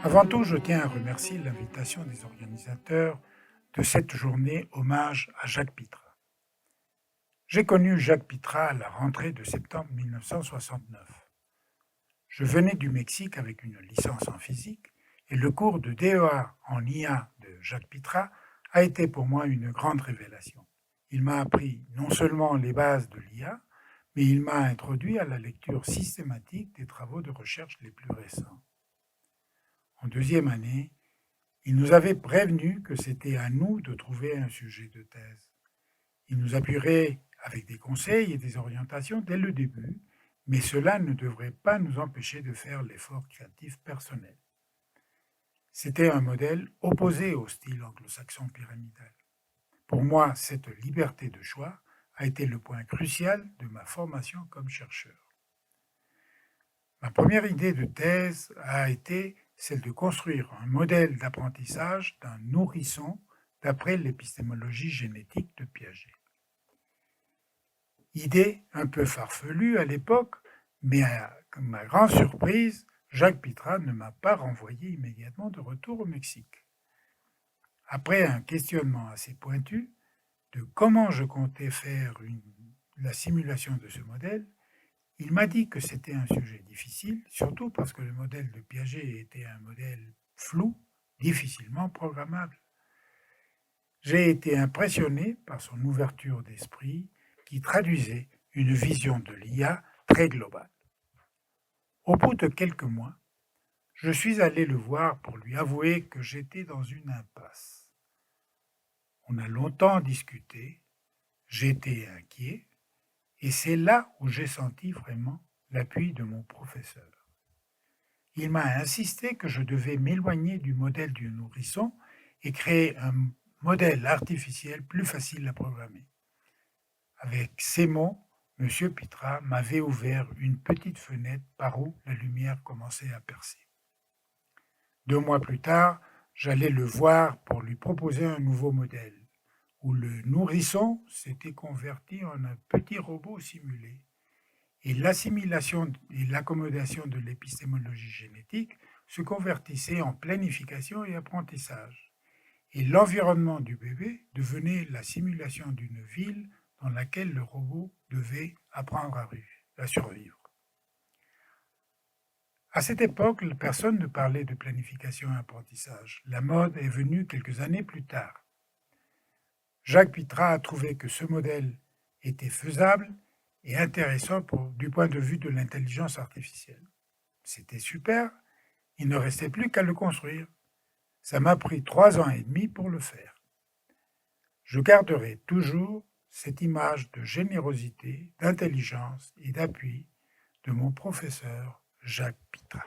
Avant tout, je tiens à remercier l'invitation des organisateurs de cette journée hommage à Jacques Pitra. J'ai connu Jacques Pitra à la rentrée de septembre 1969. Je venais du Mexique avec une licence en physique et le cours de DEA en IA de Jacques Pitra a été pour moi une grande révélation. Il m'a appris non seulement les bases de l'IA, mais il m'a introduit à la lecture systématique des travaux de recherche les plus récents. En deuxième année, il nous avait prévenu que c'était à nous de trouver un sujet de thèse. Il nous appuierait avec des conseils et des orientations dès le début, mais cela ne devrait pas nous empêcher de faire l'effort créatif personnel. C'était un modèle opposé au style anglo-saxon pyramidal. Pour moi, cette liberté de choix a été le point crucial de ma formation comme chercheur. Ma première idée de thèse a été celle de construire un modèle d'apprentissage d'un nourrisson d'après l'épistémologie génétique de Piaget. Idée un peu farfelue à l'époque, mais à ma grande surprise, Jacques Pitra ne m'a pas renvoyé immédiatement de retour au Mexique. Après un questionnement assez pointu de comment je comptais faire la simulation de ce modèle, il m'a dit que c'était un sujet difficile, surtout parce que le modèle de Piaget était un modèle flou, difficilement programmable. J'ai été impressionné par son ouverture d'esprit qui traduisait une vision de l'IA très globale. Au bout de quelques mois, je suis allé le voir pour lui avouer que j'étais dans une impasse. On a longtemps discuté, j'étais inquiet, et c'est là où j'ai senti vraiment l'appui de mon professeur. Il m'a insisté que je devais m'éloigner du modèle du nourrisson et créer un modèle artificiel plus facile à programmer. Avec ces mots, M. Pitra m'avait ouvert une petite fenêtre par où la lumière commençait à percer. 2 mois plus tard, j'allais le voir pour lui proposer un nouveau modèle, où le nourrisson s'était converti en un petit robot simulé, et l'assimilation et l'accommodation de l'épistémologie génétique se convertissaient en planification et apprentissage. Et l'environnement du bébé devenait la simulation d'une ville dans laquelle le robot devait apprendre à survivre. À cette époque, personne ne parlait de planification et apprentissage. La mode est venue quelques années plus tard. Jacques Pitra a trouvé que ce modèle était faisable et intéressant du point de vue de l'intelligence artificielle. C'était super, il ne restait plus qu'à le construire. Ça m'a pris 3 ans et demi pour le faire. Je garderai toujours cette image de générosité, d'intelligence et d'appui de mon professeur Jacques Pitra.